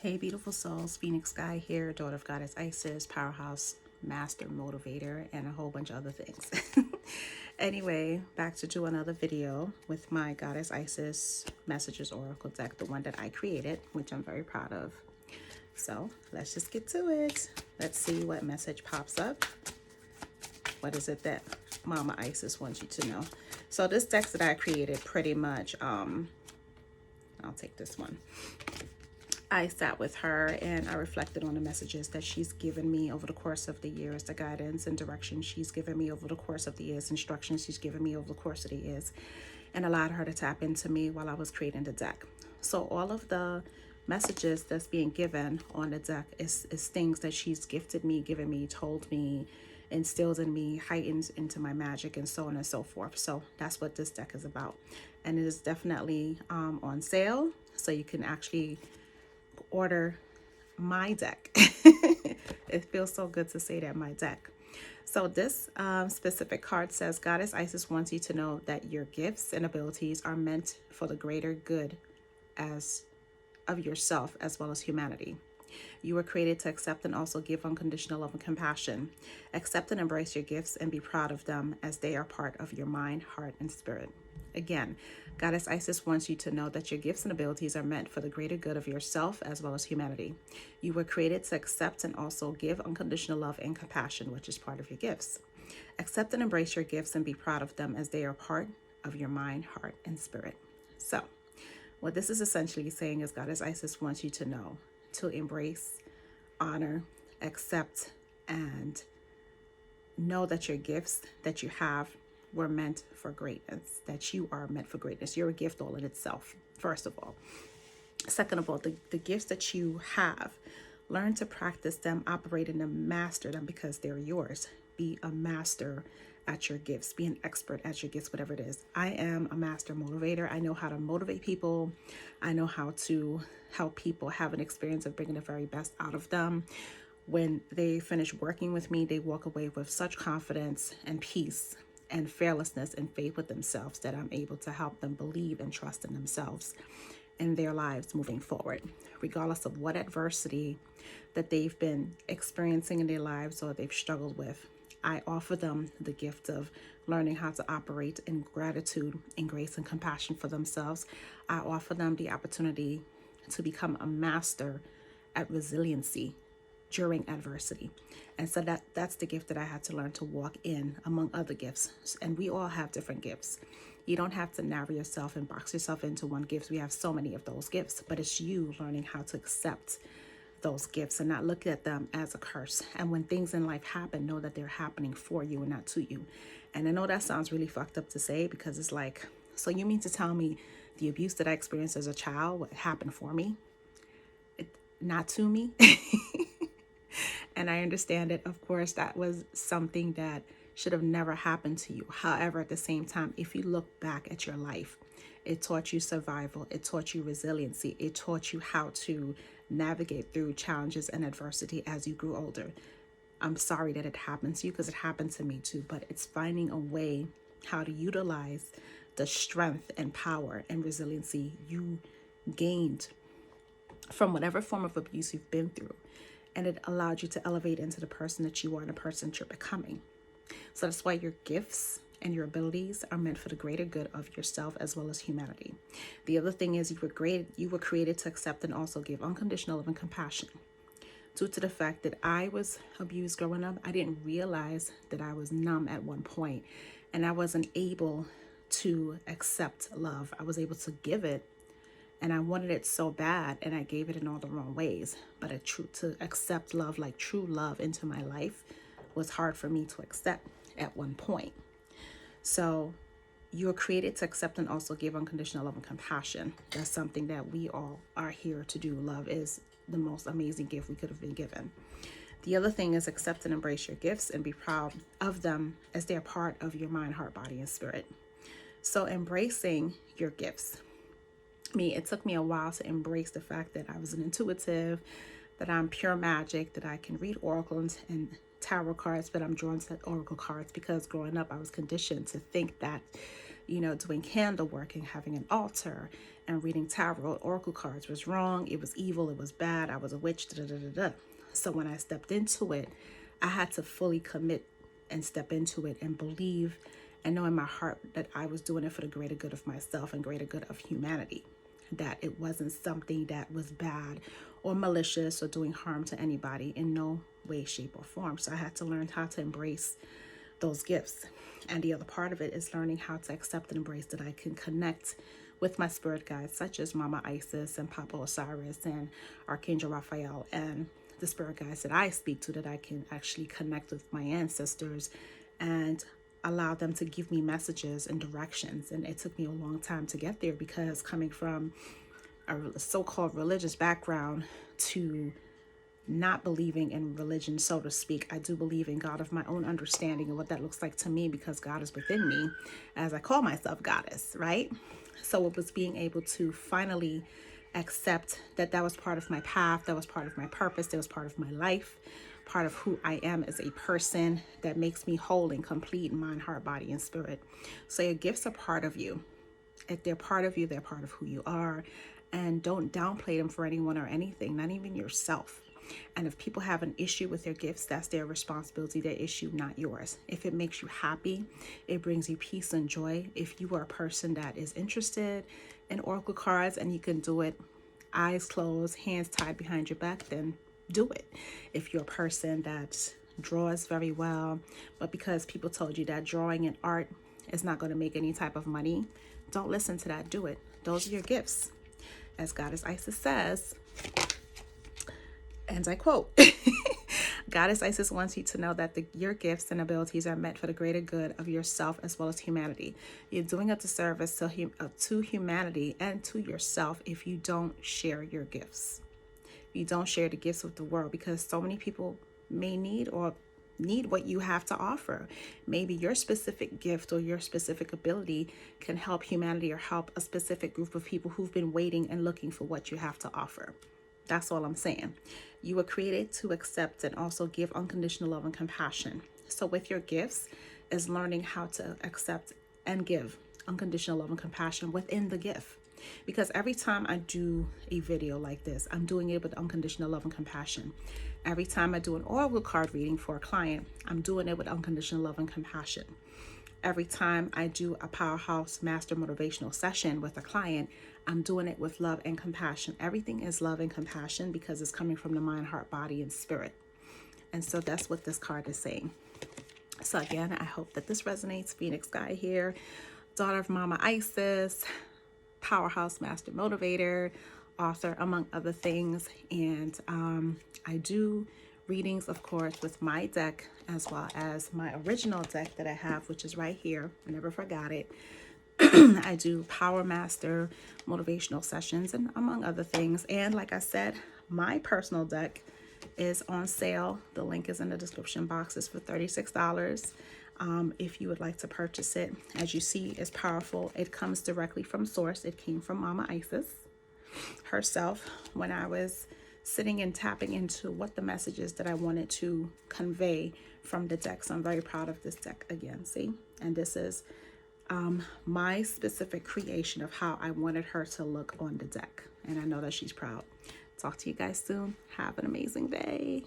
Hey, beautiful souls. Phoenix Sky here, daughter of Goddess Isis, powerhouse, master motivator, and a whole bunch of other things. Anyway, back to do another video with my Goddess Isis Messages Oracle deck, the one that I created, which I'm very proud of. So let's just get to it. Let's see what message pops up. What is it that Mama Isis wants you to know? So this deck that I created pretty much, I'll take this one. I sat with her and I reflected on the messages that she's given me over the course of the years, the guidance and direction she's given me over the course of the years, instructions she's given me over the course of the years, and allowed her to tap into me while I was creating the deck. So all of the messages that's being given on the deck is things that she's gifted me, given me, told me, instilled in me, heightened into my magic, and so on and so forth. So that's what this deck is about. And it is definitely on sale, so you can actually order my deck. It feels so good to say that, my deck. So this specific card says, Goddess Isis wants you to know that your gifts and abilities are meant for the greater good as of yourself as well as humanity. You were created to accept and also give unconditional love and compassion. Accept and embrace your gifts and be proud of them as they are part of your mind, heart, and spirit. Again, Goddess Isis wants you to know that your gifts and abilities are meant for the greater good of yourself as well as humanity. You were created to accept and also give unconditional love and compassion, which is part of your gifts. Accept and embrace your gifts and be proud of them as they are part of your mind, heart, and spirit. So, what this is essentially saying is Goddess Isis wants you to know to embrace, honor, accept, and know that your gifts that you have were meant for greatness, that you are meant for greatness. You're a gift all in itself, first of all. Second of all, the gifts that you have, learn to practice them, operate in them, master them because they're yours. Be a master at your gifts. Be an expert at your gifts, whatever it is. I am a master motivator. I know how to motivate people. I know how to help people have an experience of bringing the very best out of them. When they finish working with me, they walk away with such confidence and peace and fearlessness and faith with themselves that I'm able to help them believe and trust in themselves and their lives moving forward, regardless of what adversity that they've been experiencing in their lives or they've struggled with. I offer them the gift of learning how to operate in gratitude and grace and compassion for themselves. I offer them the opportunity to become a master at resiliency during adversity. And so that's the gift that I had to learn to walk in, among other gifts. And we all have different gifts. You don't have to narrow yourself and box yourself into one gift. We have so many of those gifts, but it's you learning how to accept those gifts and not look at them as a curse. And when things in life happen, know that they're happening for you and not to you. And I know that sounds really fucked up to say, because it's like, so you mean to tell me the abuse that I experienced as a child, what happened for me, not to me? And I understand it. Of course, that was something that should have never happened to you. However, at the same time, if you look back at your life, it taught you survival. It taught you resiliency. It taught you how to navigate through challenges and adversity as you grew older. I'm sorry that it happened to you, because it happened to me too, but it's finding a way how to utilize the strength and power and resiliency you gained from whatever form of abuse you've been through. And it allowed you to elevate into the person that you are and the person that you're becoming. So that's why your gifts and your abilities are meant for the greater good of yourself as well as humanity. The other thing is you were created to accept and also give unconditional love and compassion. Due to the fact that I was abused growing up, I didn't realize that I was numb at one point, and I wasn't able to accept love. I was able to give it, and I wanted it so bad, and I gave it in all the wrong ways. But to accept love, like true love, into my life was hard for me to accept at one point. So you're created to accept and also give unconditional love and compassion. That's something that we all are here to do. Love is the most amazing gift we could have been given. The other thing is accept and embrace your gifts and be proud of them as they're part of your mind, heart, body, and spirit. So embracing your gifts. It took me a while to embrace the fact that I was an intuitive, that I'm pure magic, that I can read oracles and tarot cards, but I'm drawn to oracle cards because growing up I was conditioned to think that doing candle work and having an altar and reading tarot oracle cards was wrong. It was evil. It was bad. I was a witch. Da, da, da, da. So when I stepped into it, I had to fully commit and step into it and believe and know in my heart that I was doing it for the greater good of myself and greater good of humanity, that it wasn't something that was bad or malicious or doing harm to anybody in no way, shape, or form. So I had to learn how to embrace those gifts. And the other part of it is learning how to accept and embrace that I can connect with my spirit guides, such as Mama Isis and Papa Osiris and Archangel Raphael, and the spirit guides that I speak to, that I can actually connect with my ancestors and allow them to give me messages and directions. And it took me a long time to get there, because coming from a so-called religious background to not believing in religion, so to speak, I do believe in God of my own understanding and what that looks like to me, because God is within me, as I call myself goddess, right? So it was being able to finally accept that that was part of my path, that was part of my purpose, that was part of my life, part of who I am as a person, that makes me whole and complete in mind, heart, body, and spirit. So your gifts are part of you. If they're part of you, they're part of who you are. And don't downplay them for anyone or anything, not even yourself. And if people have an issue with their gifts, that's their responsibility, their issue, not yours. If it makes you happy, it brings you peace and joy. If you are a person that is interested in oracle cards and you can do it eyes closed, hands tied behind your back, then do it. If you're a person that draws very well, but because people told you that drawing and art is not going to make any type of money, don't listen to that. Do it. Those are your gifts. As Goddess Isis says, and I quote, Goddess Isis wants you to know that your gifts and abilities are meant for the greater good of yourself as well as humanity. You're doing a disservice to humanity and to yourself if you don't share your gifts. If you don't share the gifts with the world, because so many people may need what you have to offer. Maybe your specific gift or your specific ability can help humanity or help a specific group of people who've been waiting and looking for what you have to offer. That's all I'm saying. You were created to accept and also give unconditional love and compassion. So with your gifts is learning how to accept and give unconditional love and compassion within the gift. Because every time I do a video like this, I'm doing it with unconditional love and compassion. Every time I do an oracle card reading for a client, I'm doing it with unconditional love and compassion. Every time I do a powerhouse master motivational session with a client, I'm doing it with love and compassion. Everything is love and compassion because it's coming from the mind, heart, body, and spirit. And so that's what this card is saying. So again, I hope that this resonates. Phoenix Sky here, daughter of Mama Isis, powerhouse master motivator, author, among other things. And I do readings, of course, with my deck as well as my original deck that I have, which is right here. I never forgot it. I do Power Master motivational sessions and among other things. And like I said, my personal deck is on sale. The link is in the description box. It's for $36. If you would like to purchase it. As you see, it's powerful. It comes directly from source. It came from Mama Isis herself when I was sitting and tapping into what the messages that I wanted to convey from the deck. So I'm very proud of this deck again, see? And this is my specific creation of how I wanted her to look on the deck. And I know that she's proud. Talk to you guys soon. Have an amazing day.